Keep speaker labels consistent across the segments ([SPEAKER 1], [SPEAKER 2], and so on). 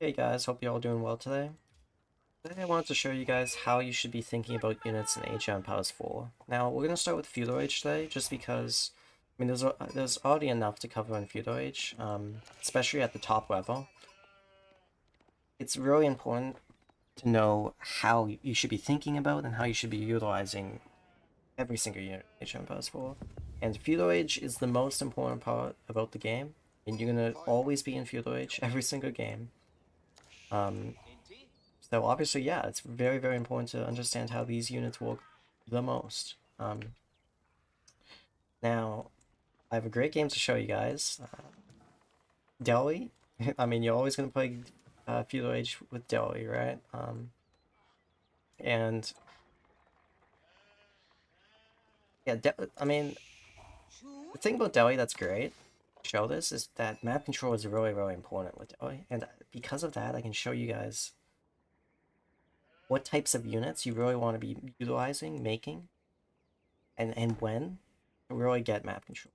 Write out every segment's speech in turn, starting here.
[SPEAKER 1] Hey guys, hope you're all doing well today. Today I wanted to show you guys how you should be thinking about units in Age of Empires 4. Now, we're going to start with Feudal Age today, just because, I mean, there's already enough to cover in Feudal Age, especially at the top level. It's really important to know how you should be thinking about and how you should be utilizing every single unit in Age of Empires 4. And Feudal Age is the most important part about the game, and you're going to always be in Feudal Age every single game. Um, So obviously, yeah, it's very, very important to understand how these units work the most. Now, I have a great game to show you guys. Delhi, I mean, you're always going to play Feudal Age with Delhi, right? And yeah, I mean, the thing about Delhi that's great, show this, is that map control is really, really important with Delhi. And because of that, I can show you guys what types of units you really want to be utilizing, making, and when to really get map control.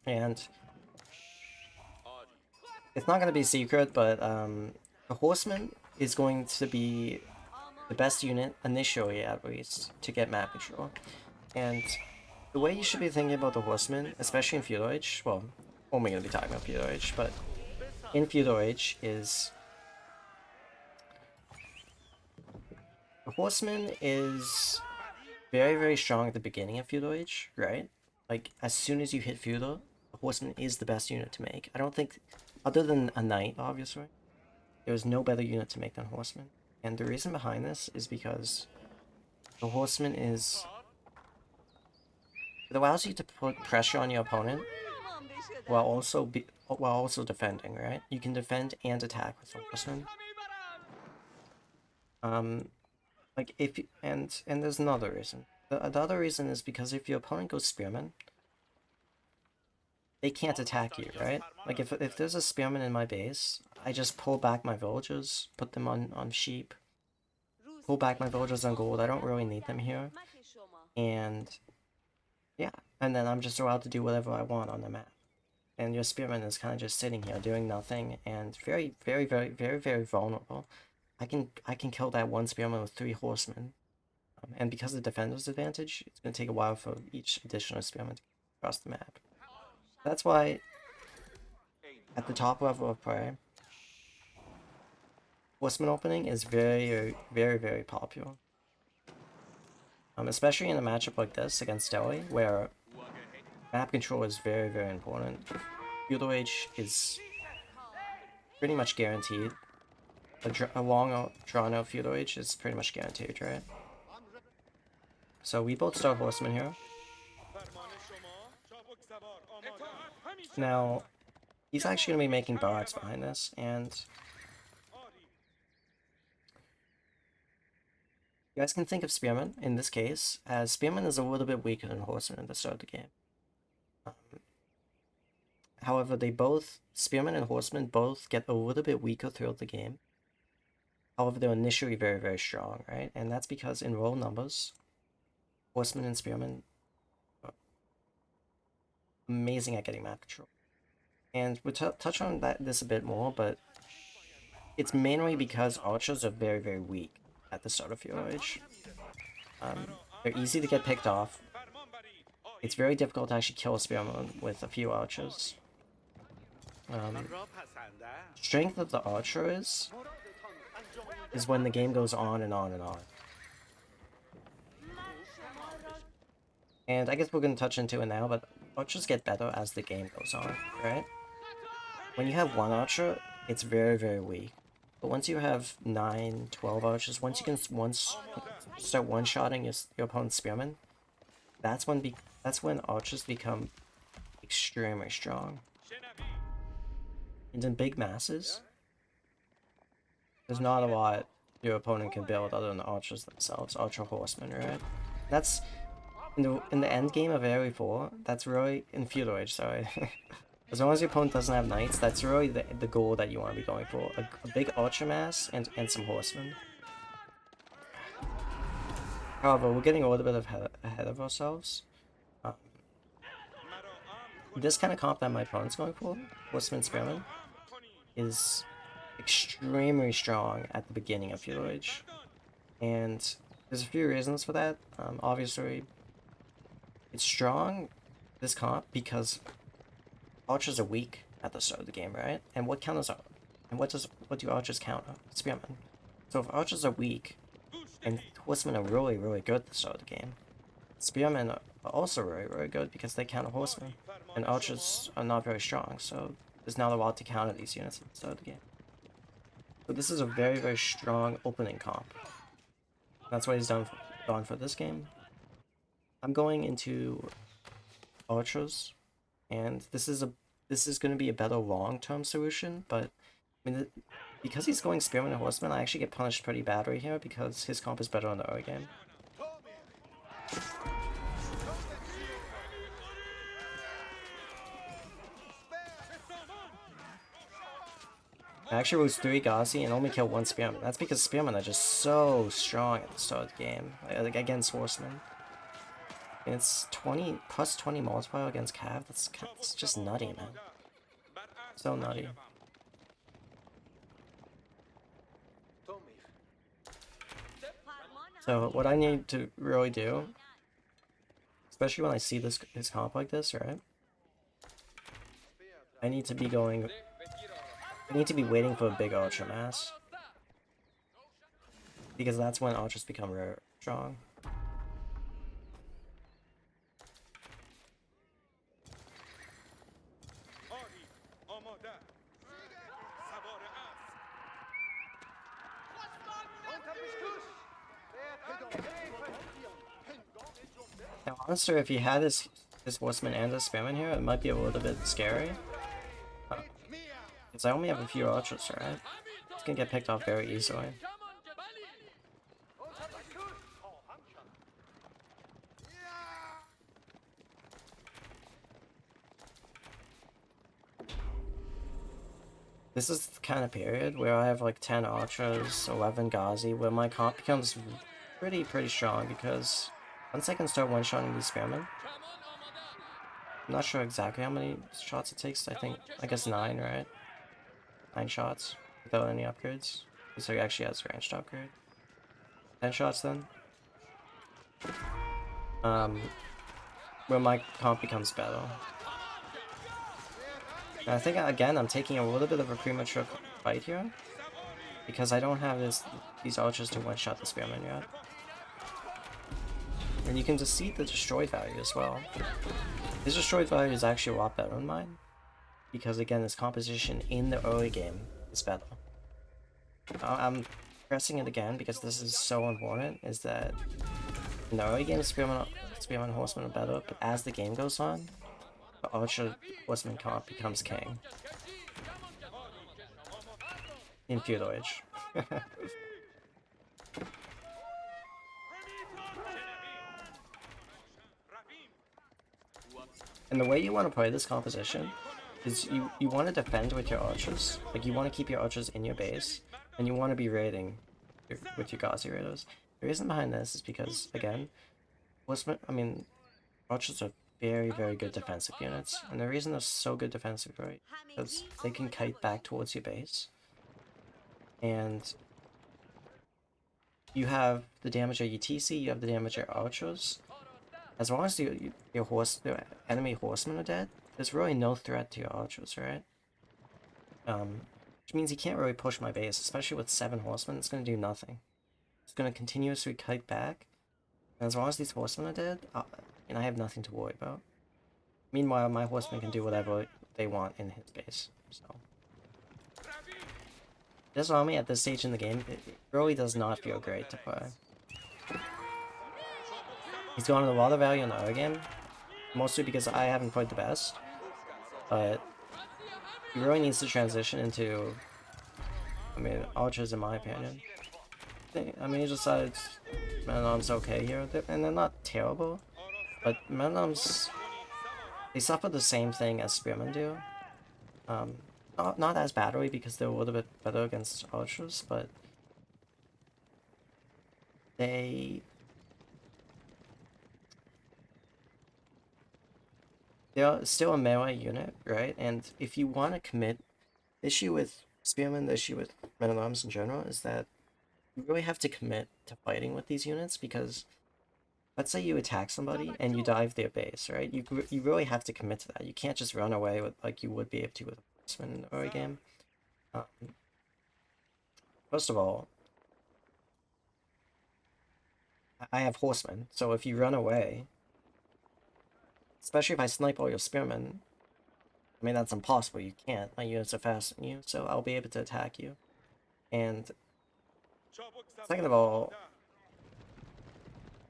[SPEAKER 1] And it's not going to be secret, but the Horseman is going to be the best unit, initially at least, to get map control. And the way you should be thinking about the Horseman, especially in Feudal Age, well, only going to be talking about Feudal Age, but in Feudal Age is... The Horseman is very, very strong at the beginning of Feudal Age, right? Like, as soon as you hit Feudal, the Horseman is the best unit to make. I don't think, other than a Knight, obviously, there's no better unit to make than Horseman. And the reason behind this is because the Horseman is... It allows you to put pressure on your opponent while also defending, right? You can defend and attack with the Horseman. Um, like if you, and there's another reason. The other reason is because if your opponent goes spearman, they can't attack you, right? Like if there's a spearman in my base, I just pull back my villagers, put them on sheep, pull back my villagers on gold. I don't really need them here, and yeah, and then I'm just allowed to do whatever I want on the map. And your spearman is kind of just sitting here doing nothing and very, very, very, very, very vulnerable. I can kill that one spearman with 3 horsemen. And because of the defender's advantage, it's going to take a while for each additional spearman to get across the map. That's why at the top level of play, horseman opening is very, very, very popular. Especially in a matchup like this against Delhi, where map control is very, very important. Feudal Age is pretty much guaranteed. A long drawn out Feudal Age is pretty much guaranteed, right? So we both start Horsemen here. Now, he's actually going to be making barracks behind this, and you guys can think of Spearman, in this case, as Spearman is a little bit weaker than Horseman at the start of the game. Um, However, Spearman and Horseman both get a little bit weaker throughout the game. However, they're initially very, very strong, right? And that's because in roll numbers, Horseman and Spearman are amazing at getting map control. And we'll touch on this a bit more, but it's mainly because archers are very, very weak at the start of Feudal Age. They're easy to get picked off. It's very difficult to actually kill a spearman with a few archers. Strength of the archer is when the game goes on and on and on. And I guess we're going to touch into it now, but archers get better as the game goes on, right? When you have one archer, it's very, very weak. But once you have 9, 12 archers, once you can start one-shotting your opponent's spearman, that's when archers become extremely strong. And in big masses, there's not a lot your opponent can build other than the archers themselves, archer horsemen, right? That's in the end game of Area 4, that's really in Feudal Age, sorry. As long as your opponent doesn't have knights, that's really the goal that you want to be going for. A big archer mass and some horsemen. However, we're getting a little bit ahead of ourselves. This kind of comp that my opponent's going for, Horseman Spearman, is extremely strong at the beginning of Feudal Age. And there's a few reasons for that. Obviously, it's strong, this comp, because archers are weak at the start of the game, right? And what counters are, and what do archers counter? Spearmen. So if archers are weak, and horsemen are really, really good at the start of the game, spearmen are also really, really good because they counter horsemen, and archers are not very strong, so there's not a lot to counter these units at the start of the game. So this is a very, very strong opening comp. That's why he's gone for this game. I'm going into archers, and this is going to be a better long-term solution, but I mean, because he's going spearman and horseman, I actually get punished pretty bad right here because his comp is better in the early game. I actually lose 3 Ghazi and only kill 1 spearman. That's because spearmen are just so strong at the start of the game, like against horsemen. And it's 20 plus 20 multiplier against cav. That's just nutty, man. So nutty. So what I need to really do, especially when I see his comp like this, right? I need to be waiting for a big archer mass. Because that's when archers become rare strong. Now, honestly, if he had his horseman and his spearman here, it might be a little bit scary. Because I only have a few archers, right? It's gonna get picked off very easily. This is the kind of period where I have like 10 archers, 11 Ghazi, where my comp becomes pretty strong, because once I can start one-shotting these spearmen, I'm not sure exactly how many shots it takes. I guess 9, right? 9 shots without any upgrades. So he actually has ranged upgrade. 10 shots then. Where my comp becomes better. And I think again I'm taking a little bit of a premature fight here, because I don't have these archers to one-shot the spearman yet. And you can just see the destroyed value as well. His destroyed value is actually a lot better than mine, because again his composition in the early game is better. I'm pressing it again because this is so important, is that in the early game spearman and horseman are better, but as the game goes on, the archer horseman comp becomes king. In Feudal Age. And the way you want to play this composition is you want to defend with your archers. Like, you want to keep your archers in your base, and you want to be raiding with your Ghazi raiders. The reason behind this is because, again, archers are very good defensive units, and the reason they're so good defensive, right, because they can kite back towards your base, and you have the damage at UTC, you have the damage at archers. As long as the enemy horsemen are dead, there's really no threat to your archers, right? Which means he can't really push my base, especially with 7 horsemen. It's going to do nothing. It's going to continuously kite back, and as long as these horsemen are dead, I have nothing to worry about. Meanwhile, my horsemen can do whatever they want in his base, so. This army at this stage in the game, it really does not feel great to play. He's gone a lot of value in the early game, mostly because I haven't played the best, but he really needs to transition into, archers in my opinion. He decides Men-at-Arms okay here, and they're not terrible, but Men-at-Arms, they suffer the same thing as spearmen do. Not as badly, because they're a little bit better against archers, but they're still a melee unit, right? And if you want to commit, the issue with Spearman, the issue with men at arms in general is that you really have to commit to fighting with these units because let's say you attack somebody and you dive their base, right? You really have to commit to that. You can't just run away with like you would be able to with a horseman in an early game. Um, First of all, I have horsemen, so if you run away, especially if I snipe all your spearmen, I mean that's impossible. You can't. My units are faster than you, so I'll be able to attack you. And second of all,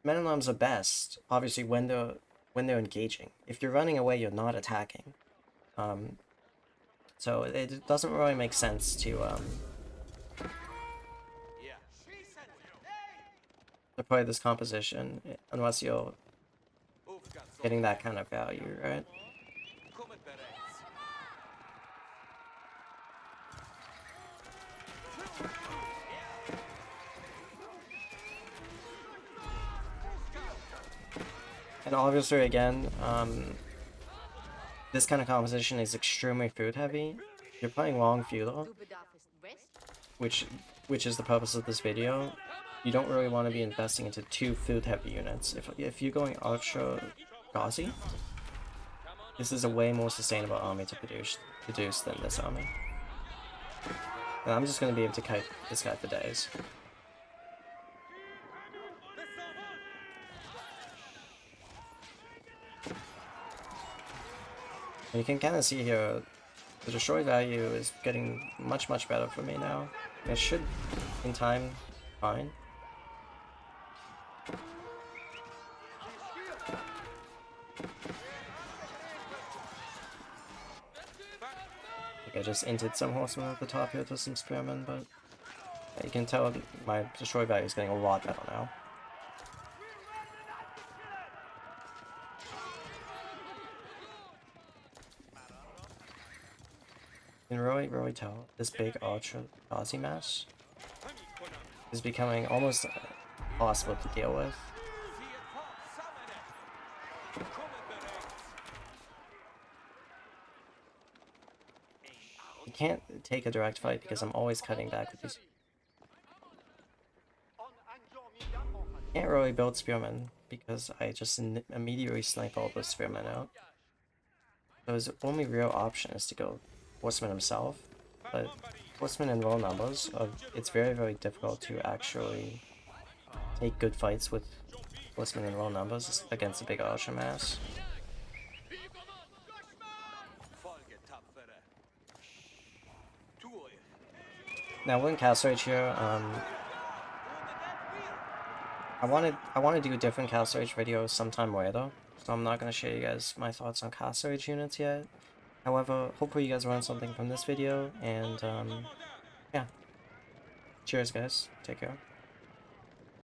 [SPEAKER 1] men at arms are best, obviously, when they're engaging. If you're running away, you're not attacking. So it doesn't really make sense to play this composition unless you're getting that kind of value, right? And obviously, again, this kind of composition is extremely food heavy. You're playing long feudal, which is the purpose of this video. You don't really want to be investing into two food heavy units. If you're going Archer Ghazi, this is a way more sustainable army to produce than this army. And I'm just going to be able to kite this guy for days. And you can kind of see here, the destroy value is getting much better for me now. It should, in time, fine. I just inted some horsemen at the top here to some spearmen, but you can tell my destroy value is getting a lot better now. You can really tell this big Archer Ghazi mass is becoming almost impossible to deal with. You can't take a direct fight because I'm always cutting back with these. Can't really build spearmen because I just immediately snipe all those spearmen out. So his only real option is to go horseman himself, but horsemen in low numbers, it's very difficult to actually take good fights with horsemen in low numbers against a big archer mass. Now we're in Castle Age here. I want to do a different Castle Age video sometime later, so I'm not gonna show you guys my thoughts on Castle Age units yet. However, hopefully you guys learned something from this video, and yeah. Cheers guys, take care.